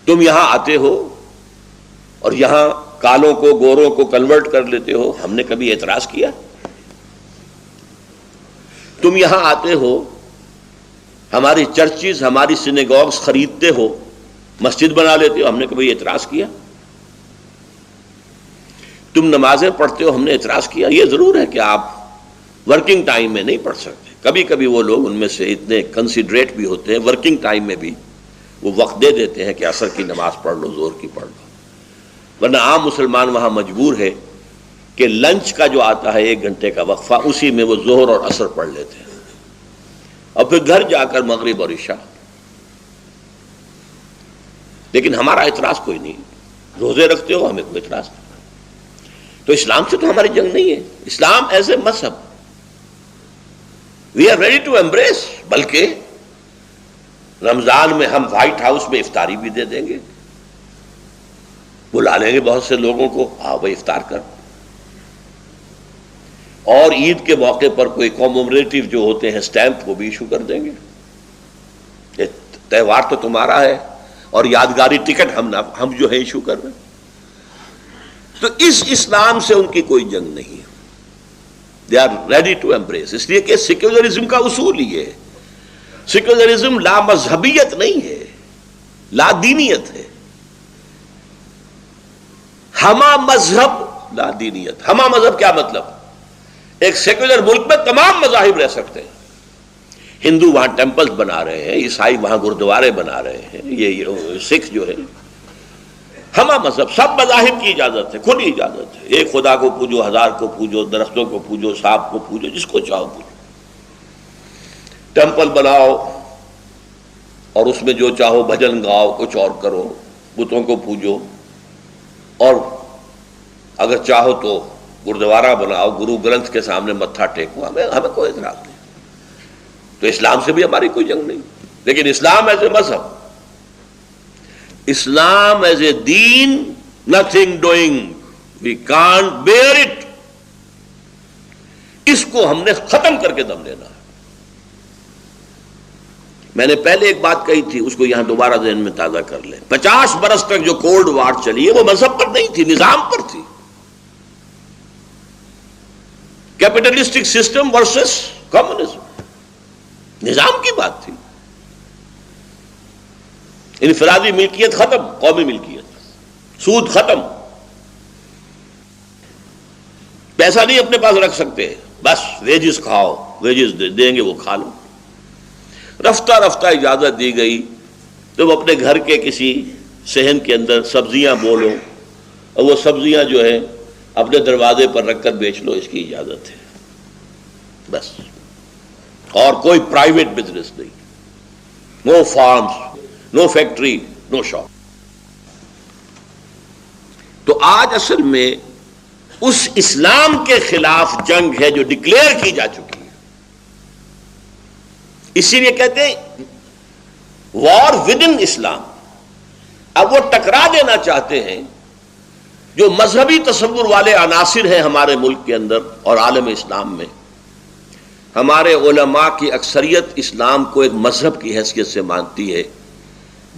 تم یہاں آتے ہو اور یہاں کالوں کو گوروں کو کنورٹ کر لیتے ہو، ہم نے کبھی اعتراض کیا؟ تم یہاں آتے ہو، ہماری چرچز ہماری سینیگوگز خریدتے ہو، مسجد بنا لیتے ہو، ہم نے کبھی اعتراض کیا؟ تم نمازیں پڑھتے ہو، ہم نے اعتراض کیا؟ یہ ضرور ہے کہ آپ ورکنگ ٹائم میں نہیں پڑھ سکتے، کبھی کبھی وہ لوگ ان میں سے اتنے کنسیڈریٹ بھی ہوتے ہیں، ورکنگ ٹائم میں بھی وہ وقت دے دیتے ہیں کہ عصر کی نماز پڑھ لو، ظہر کی پڑھ لو، ورنہ عام مسلمان وہاں مجبور ہے کہ لنچ کا جو آتا ہے 1 گھنٹے کا وقفہ، اسی میں وہ ظہر اور عصر پڑھ لیتے ہیں، اور پھر گھر جا کر مغرب اور عشاء۔ لیکن ہمارا اعتراض کوئی نہیں، روزے رکھتے ہو، ہمیں کوئی اعتراض نہیں۔ تو اسلام سے تو ہماری جنگ نہیں ہے، اسلام ایز اے مذہب we are ready to embrace, بلکہ رمضان میں ہم وائٹ ہاؤس میں افطاری بھی دے دیں گے، بلا لیں گے بہت سے لوگوں کو، آؤ بھائی افطار کر، اور عید کے موقع پر کوئی کومومریٹو جو ہوتے ہیں سٹیمپ وہ بھی ایشو کر دیں گے، یہ تہوار تو تمہارا ہے، اور یادگاری ٹکٹ ہم جو ہے ایشو کر رہے ہیں۔ تو اس اسلام سے ان کی کوئی جنگ نہیں ہے، they are ready to embrace, اس لیے کہ سیکولرزم کا اصول یہ ہے، سیکولرزم لا مذہبیت نہیں ہے، لا دینیت ہے، ہما مذہب لا دینیت۔ ہما مذہب کیا مطلب؟ ایک سیکولر ملک میں تمام مذاہب رہ سکتے ہیں، ہندو وہاں ٹیمپلز بنا رہے ہیں، عیسائی وہاں گردوارے بنا رہے ہیں، یہ سکھ جو ہے، ہمہ مذہب، سب مذاہب کی اجازت ہے، کھلی اجازت ہے، ایک خدا کو پوجو، ہزار کو پوجو، درختوں کو پوجو، سانپ کو پوجو، جس کو چاہو پوجو، ٹیمپل بناؤ اور اس میں جو چاہو بھجن گاؤ، کچھ اور کرو، بتوں کو پوجو، اور اگر چاہو تو گردوارہ بناؤ، گرو گرنتھ کے سامنے متھا ٹیکو، ہمیں کوئی اعتراض نہیں، تو اسلام سے بھی ہماری کوئی جنگ نہیں، لیکن اسلام ایز اے مذہب، اسلام ایز اے دین، nothing doing, we can't bear it, اس کو ہم نے ختم کر کے دم لینا ہے۔ میں نے پہلے ایک بات کہی تھی، اس کو یہاں دوبارہ ذہن میں تازہ کر لیں، 50 برس تک جو کولڈ وار چلی ہے وہ مذہب پر نہیں تھی، نظام پر تھی، کیپٹلسٹک سسٹم ورسس کمیونزم، نظام کی بات تھی، انفرادی ملکیت ختم، قومی ملکیت، سود ختم، پیسہ نہیں اپنے پاس رکھ سکتے، بس ویجز کھاؤ، ویجز دیں گے وہ کھا لو۔ رفتہ رفتہ اجازت دی گئی، تم اپنے گھر کے کسی صحن کے اندر سبزیاں بو لو، اور وہ سبزیاں جو ہے اپنے دروازے پر رکھ کر بیچ لو، اس کی اجازت ہے، بس، اور کوئی پرائیویٹ بزنس نہیں، نو فارمز، نو فیکٹری، نو شاپ۔ تو آج اصل میں اس اسلام کے خلاف جنگ ہے جو ڈکلیئر کی جا چکی ہے، اسی لیے کہتے ہیں وار ود ان اسلام۔ اب وہ ٹکرا دینا چاہتے ہیں جو مذہبی تصور والے عناصر ہیں ہمارے ملک کے اندر اور عالم اسلام میں۔ ہمارے علماء کی اکثریت اسلام کو ایک مذہب کی حیثیت سے مانتی ہے،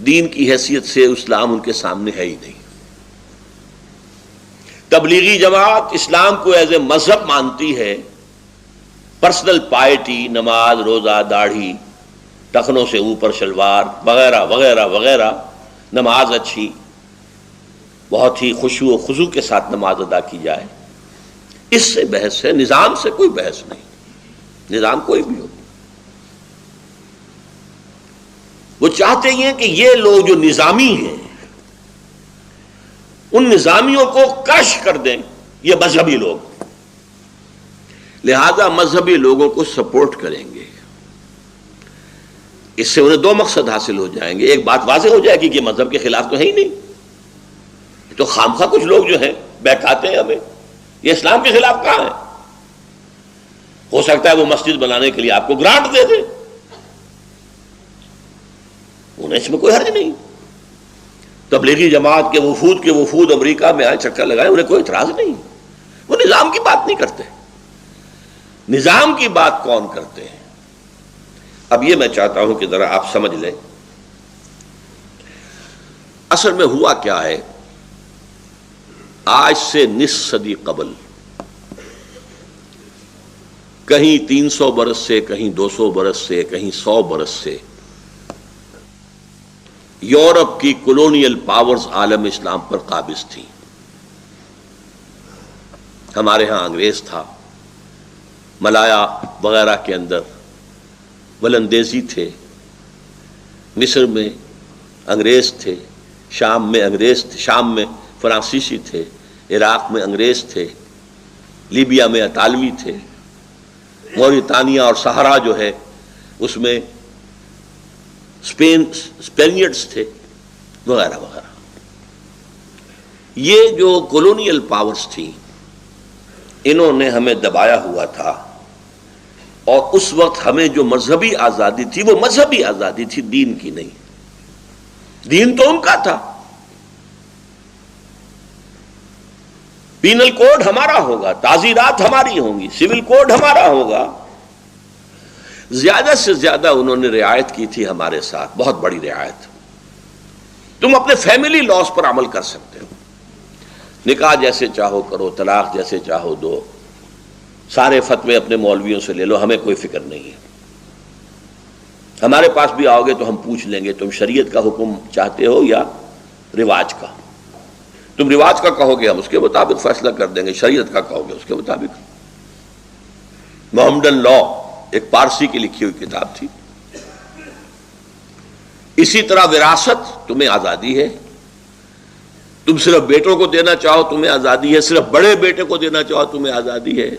دین کی حیثیت سے اسلام ان کے سامنے ہے ہی نہیں۔ تبلیغی جماعت اسلام کو ایز اے مذہب مانتی ہے، پرسنل پائٹی، نماز، روزہ، داڑھی، ٹخنوں سے اوپر شلوار وغیرہ وغیرہ وغیرہ، نماز اچھی، بہت ہی خشوع و خضوع کے ساتھ نماز ادا کی جائے، اس سے بحث ہے، نظام سے کوئی بحث نہیں، نظام کوئی بھی ہو۔ وہ چاہتے ہیں کہ یہ لوگ جو نظامی ہیں ان نظامیوں کو کرش کر دیں، یہ مذہبی لوگ، لہذا مذہبی لوگوں کو سپورٹ کریں گے۔ اس سے انہیں دو مقصد حاصل ہو جائیں گے، ایک بات واضح ہو جائے گی کہ مذہب کے خلاف تو ہے ہی نہیں، تو خامخواہ کچھ لوگ جو ہیں بہکاتے ہیں ہمیں، یہ اسلام کے خلاف کہاں ہے؟ ہو سکتا ہے وہ مسجد بنانے کے لیے آپ کو گرانٹ دے دے، انہیں اس میں کوئی حرج نہیں۔ تبلیغی جماعت کے وفود امریکہ میں آئے، چکر لگائے، انہیں کوئی اعتراض نہیں، وہ نظام کی بات نہیں کرتے۔ نظام کی بات کون کرتے ہیں؟ اب یہ میں چاہتا ہوں کہ ذرا آپ سمجھ لیں اصل میں ہوا کیا ہے۔ آج سے نصف صدی قبل، کہیں 300 برس سے، کہیں 200 برس سے، کہیں 100 برس سے، یورپ کی کولونیل پاورز عالم اسلام پر قابض تھیں۔ ہمارے ہاں انگریز تھا، ملایا وغیرہ کے اندر ولندیزی تھے، مصر میں انگریز تھے، شام میں انگریز تھے، شام میں فرانسیسی تھے، عراق میں انگریز تھے، لیبیا میں اطالوی تھے، موریتانیہ اور صحرا جو ہے اس میں اسپینیڈز تھے، وغیرہ وغیرہ۔ یہ جو کولونیل پاورز تھیں انہوں نے ہمیں دبایا ہوا تھا، اور اس وقت ہمیں جو مذہبی آزادی تھی وہ مذہبی آزادی تھی، دین کی نہیں۔ دین تو ان کا تھا، پینل کوڈ ہمارا ہوگا، تعزیرات ہماری ہوں گی، سول کوڈ ہمارا ہوگا۔ زیادہ سے زیادہ انہوں نے رعایت کی تھی ہمارے ساتھ، بہت بڑی رعایت۔ تم اپنے فیملی لاز پر عمل کر سکتے ہو، نکاح جیسے چاہو کرو، طلاق جیسے چاہو دو، سارے فتوے اپنے مولویوں سے لے لو، ہمیں کوئی فکر نہیں ہے۔ ہمارے پاس بھی آؤ گے تو ہم پوچھ لیں گے تم شریعت کا حکم چاہتے ہو یا رواج کا؟ تم رواج کا کہو گے ہم اس کے مطابق فیصلہ کر دیں گے، شریعت کا کہو گے اس کے مطابق۔ محمدن لا ایک پارسی کی لکھی ہوئی کتاب تھی. اسی طرح وراثت تمہیں آزادی ہے، تم صرف بیٹوں کو دینا چاہو تمہیں آزادی ہے، صرف بڑے بیٹے کو دینا چاہو تمہیں آزادی ہے،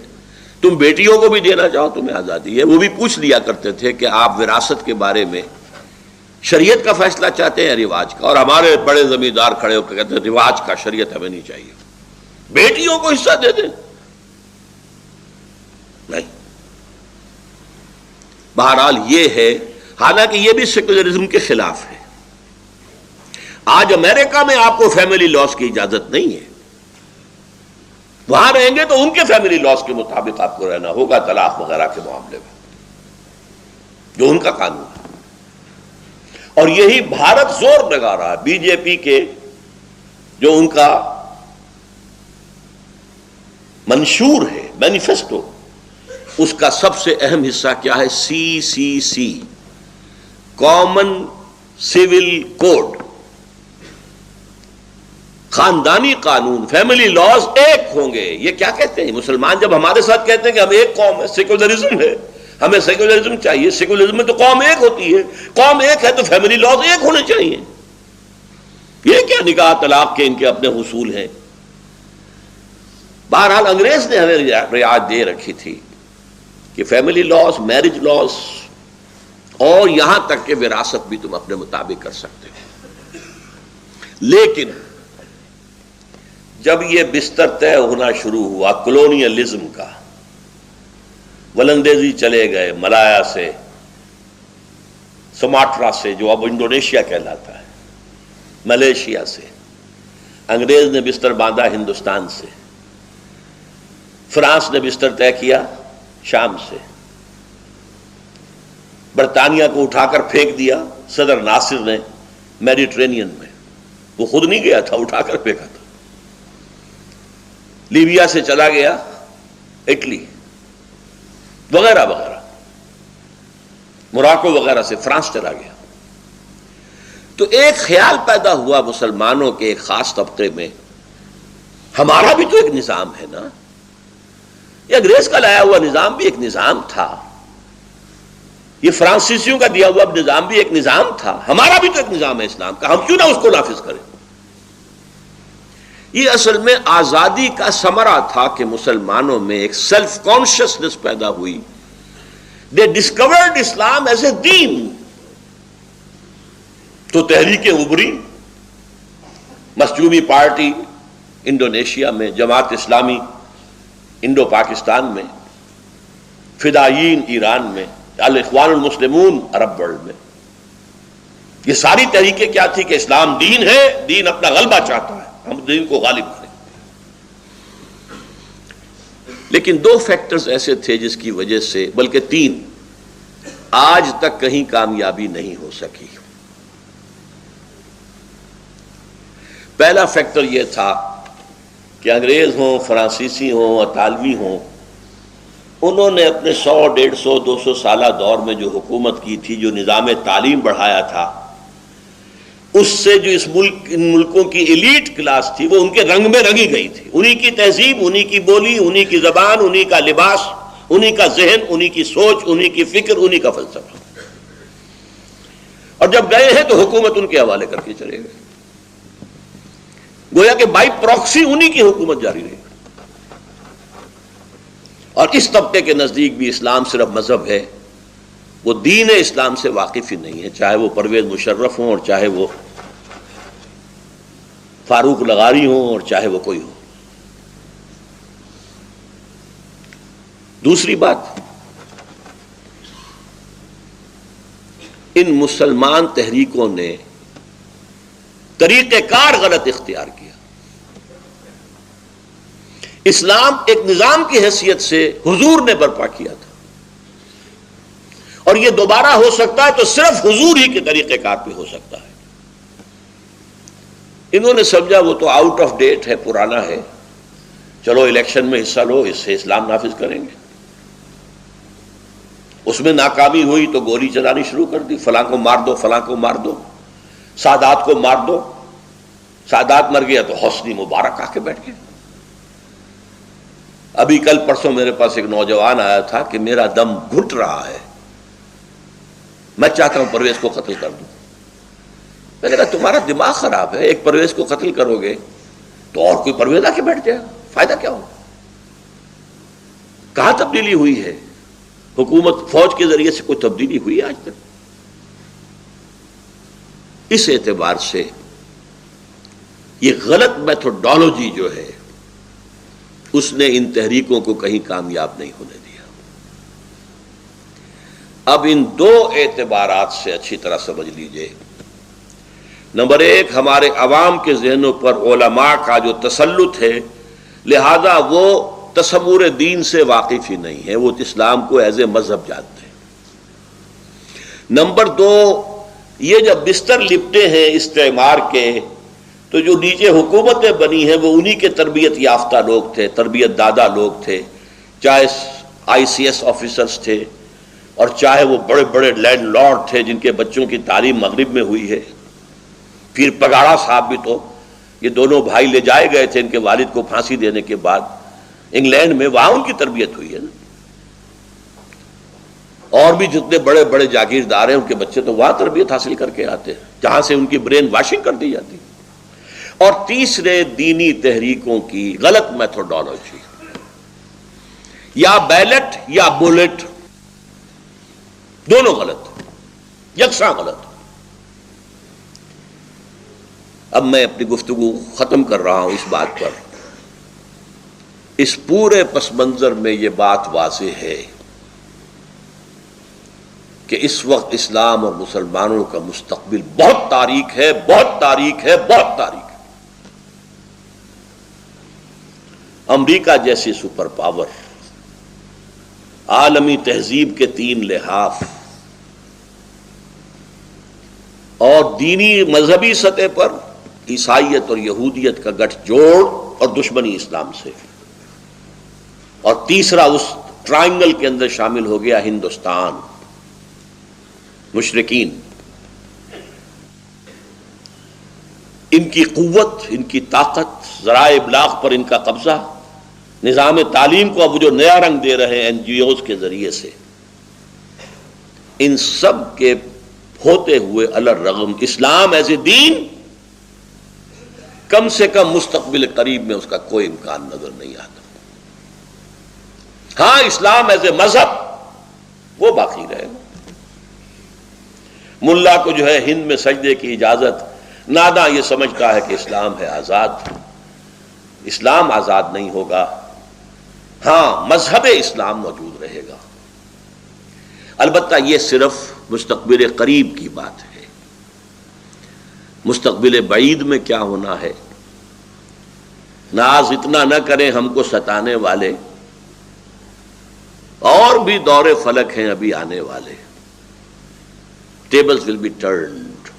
تم بیٹیوں کو بھی دینا چاہو تمہیں آزادی ہے. وہ بھی پوچھ لیا کرتے تھے کہ آپ وراثت کے بارے میں شریعت کا فیصلہ چاہتے ہیں یا رواج کا؟ اور ہمارے بڑے زمیندار کھڑے ہو کے کہتے ہیں رواج کا، شریعت ہمیں نہیں چاہیے، بیٹیوں کو حصہ دے دیں. نہیں. بہرحال یہ ہے، حالانکہ یہ بھی سیکولرزم کے خلاف ہے. آج امریکہ میں آپ کو فیملی لاز کی اجازت نہیں ہے، وہاں رہیں گے تو ان کے فیملی لاز کے مطابق آپ کو رہنا ہوگا طلاق وغیرہ کے معاملے میں، جو ان کا قانون ہے. اور یہی بھارت زور لگا رہا ہے، بی جے پی کے جو ان کا منشور ہے، مینیفیسٹو، اس کا سب سے اہم حصہ کیا ہے؟ CCC، کامن سول کوڈ، خاندانی قانون، فیملی لاز ایک ہوں گے. یہ کیا کہتے ہیں مسلمان جب ہمارے ساتھ کہتے ہیں کہ ہم ایک قوم ہے، سیکولرزم ہے، ہمیں سیکولرزم چاہیے. سیکولرزم میں تو قوم ایک ہوتی ہے، قوم ایک ہے تو فیملی لاز ایک ہونے چاہیے. یہ کیا نکاح طلاق کے ان کے اپنے حصول ہیں. بہرحال انگریز نے ہمیں رعایت دے رکھی تھی کہ فیملی لاز، میرج لاز، اور یہاں تک کہ وراثت بھی تم اپنے مطابق کر سکتے ہو. لیکن جب یہ بستر طے ہونا شروع ہوا کلونیلزم کا، ولندیزی چلے گئے ملایا سے، سماٹرا سے جو اب انڈونیشیا کہلاتا ہے، ملیشیا سے، انگریز نے بستر باندھا ہندوستان سے، فرانس نے بستر طے کیا شام سے، برطانیہ کو اٹھا کر پھینک دیا صدر ناصر نے میڈیٹرینین میں. وہ خود نہیں گیا تھا، اٹھا کر پھینکا تھا. لیبیا سے چلا گیا اٹلی وغیرہ وغیرہ، موراکو وغیرہ سے فرانس چلا گیا. تو ایک خیال پیدا ہوا مسلمانوں کے ایک خاص طبقے میں، ہمارا بھی تو ایک نظام ہے نا، یہ انگریز کا لایا ہوا نظام بھی ایک نظام تھا، یہ فرانسیسیوں کا دیا ہوا نظام بھی ایک نظام تھا، ہمارا بھی تو ایک نظام ہے اسلام کا، ہم کیوں نہ اس کو نافذ کریں. یہ اصل میں آزادی کا ثمرہ تھا کہ مسلمانوں میں ایک سیلف کانشیسنس پیدا ہوئی. دے ڈسکورڈ اسلام ایز اے دین. تو تحریکیں ابھری، مسجومی پارٹی انڈونیشیا میں، جماعت اسلامی انڈو پاکستان میں، فدائین ایران میں، الاخوان المسلمون عرب ورلڈ میں. یہ ساری تحریکیں کیا تھی کہ اسلام دین ہے، دین اپنا غلبہ چاہتا ہے، ہم دین کو غالب کریں. لیکن دو فیکٹرز ایسے تھے جس کی وجہ سے، بلکہ تین، آج تک کہیں کامیابی نہیں ہو سکی. پہلا فیکٹر یہ تھا کہ انگریز ہوں، فرانسیسی ہوں، اطالوی ہوں، انہوں نے اپنے 100، 150، 200 سالہ دور میں جو حکومت کی تھی، جو نظام تعلیم بڑھایا تھا، اس سے جو اس ملک، ان ملکوں کی ایلیٹ کلاس تھی، وہ ان کے رنگ میں رنگی گئی تھی. انہی کی تہذیب، انہی کی بولی، انہی کی زبان، انہی کا لباس، انہی کا ذہن، انہی کی سوچ، انہی کی فکر، انہی کا فلسفہ. اور جب گئے ہیں تو حکومت ان کے حوالے کر کے چلے گئے، گویا کہ بائی پراکسی انہی کی حکومت جاری رہی. اور اس طبقے کے نزدیک بھی اسلام صرف مذہب ہے، وہ دین اسلام سے واقف ہی نہیں ہے، چاہے وہ پرویز مشرف ہوں اور چاہے وہ فاروق لغاری ہوں اور چاہے وہ کوئی ہو. دوسری بات، ان مسلمان تحریکوں نے طریقہ کار غلط اختیار کیا. اسلام ایک نظام کی حیثیت سے حضور نے برپا کیا تھا، اور یہ دوبارہ ہو سکتا ہے تو صرف حضور ہی کے طریقہ کار پہ ہو سکتا ہے. انہوں نے سمجھا وہ تو آؤٹ آف ڈیٹ ہے، پرانا ہے، چلو الیکشن میں حصہ لو، اس سے اسلام نافذ کریں گے. اس میں ناکامی ہوئی تو گولی چلانی شروع کر دی، فلاں کو مار دو، فلاں کو مار دو، سادات کو مار دو. سادات مر گیا تو حسنی مبارک آ کے بیٹھ گئے. ابھی کل پرسوں میرے پاس ایک نوجوان آیا تھا کہ میرا دم گھٹ رہا ہے، میں چاہتا ہوں پرویز کو قتل کر دوں۔ میں نے کہا تمہارا دماغ خراب ہے، ایک پرویز کو قتل کرو گے تو اور کوئی پرویز آ کے بیٹھ جائے، فائدہ کیا ہو؟ کہاں تبدیلی ہوئی ہے؟ حکومت فوج کے ذریعے سے کوئی تبدیلی ہوئی آج تک؟ اس اعتبار سے یہ غلط میتھوڈالوجی جو ہے اس نے ان تحریکوں کو کہیں کامیاب نہیں ہونے دیا۔ اب ان دو اعتبارات سے اچھی طرح سمجھ لیجئے۔ نمبر ایک، ہمارے عوام کے ذہنوں پر علماء کا جو تسلط ہے، لہذا وہ تصور دین سے واقف ہی نہیں ہے، وہ اسلام کو ایز اے مذہب جانتے ہیں۔ نمبر دو، یہ جب بستر لپٹے ہیں استعمار کے، تو جو نیچے حکومتیں بنی ہیں وہ انہی کے تربیت یافتہ لوگ تھے، تربیت دادا لوگ تھے، چاہے آئی سی ایس آفیسرز تھے اور چاہے وہ بڑے بڑے لینڈ لارڈ تھے جن کے بچوں کی تعلیم مغرب میں ہوئی ہے۔ پھر پگاڑا صاحب بھی تو، یہ دونوں بھائی لے جائے گئے تھے ان کے والد کو پھانسی دینے کے بعد انگلینڈ میں، وہاں ان کی تربیت ہوئی ہے نا۔ اور بھی جتنے بڑے بڑے جاگیردار ہیں ان کے بچے تو وہاں تربیت حاصل کر کے آتے ہیں جہاں سے ان کی برین واشنگ کر دی جاتی ہے۔ اور تیسرے، دینی تحریکوں کی غلط میتھوڈالوجی، یا بیلٹ یا بولٹ، دونوں غلط، یکساں غلط۔ اب میں اپنی گفتگو ختم کر رہا ہوں اس بات پر، اس پورے پس منظر میں یہ بات واضح ہے کہ اس وقت اسلام اور مسلمانوں کا مستقبل بہت تاریک ہے، بہت تاریک ہے، بہت تاریک ہے۔ امریکہ جیسی سپر پاور، عالمی تہذیب کے 3 لحاف اور دینی مذہبی سطح پر عیسائیت اور یہودیت کا گٹھ جوڑ اور دشمنی اسلام سے، اور تیسرا اس ٹرائنگل کے اندر شامل ہو گیا ہندوستان، مشرکین، ان کی قوت، ان کی طاقت، ذرائع ابلاغ پر ان کا قبضہ، نظام تعلیم کو اب جو نیا رنگ دے رہے ہیں این جی اوز کے ذریعے سے، ان سب کے ہوتے ہوئے الرغم اسلام ایز اے دین کم سے کم مستقبل قریب میں اس کا کوئی امکان نظر نہیں آتا۔ ہاں، اسلام ایز اے مذہب وہ باقی رہے گا۔ ملا کو جو ہے ہند میں سجدے کی اجازت، ناداں یہ سمجھتا ہے کہ اسلام ہے آزاد۔ اسلام آزاد نہیں ہوگا، ہاں مذہب اسلام موجود رہے گا۔ البتہ یہ صرف مستقبل قریب کی بات ہے، مستقبل بعید میں کیا ہونا ہے؟ ناز اتنا نہ کریں ہم کو ستانے والے، اور بھی دور فلک ہیں ابھی آنے والے۔ Tables will be turned.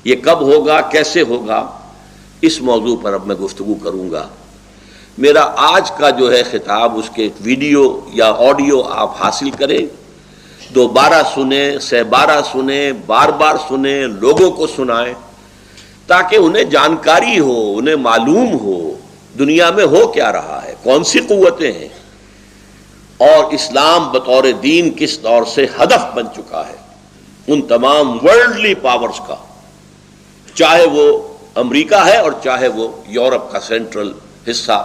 یہ کب ہوگا، کیسے ہوگا، اس موضوع پر اب میں گفتگو کروں گا۔ میرا آج کا جو ہے خطاب، اس کے ویڈیو یا آڈیو آپ حاصل کریں، دوبارہ سنیں، 12 سنیں، بار بار سنیں، لوگوں کو سنائیں، تاکہ انہیں جانکاری ہو، انہیں معلوم ہو دنیا میں ہو کیا رہا ہے، کون سی قوتیں ہیں، اور اسلام بطور دین کس طور سے ہدف بن چکا ہے ان تمام ورلڈلی پاورز کا، چاہے وہ امریکہ ہے اور چاہے وہ یورپ کا سینٹرل حصہ،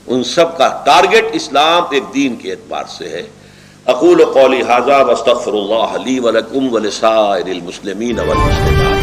ان سب کا ٹارگٹ اسلام ایک دین کے اعتبار سے ہے۔ اقول قولی ھذا واستغفر اللہ لی ولکم ولسائر المسلمین والمسلمات۔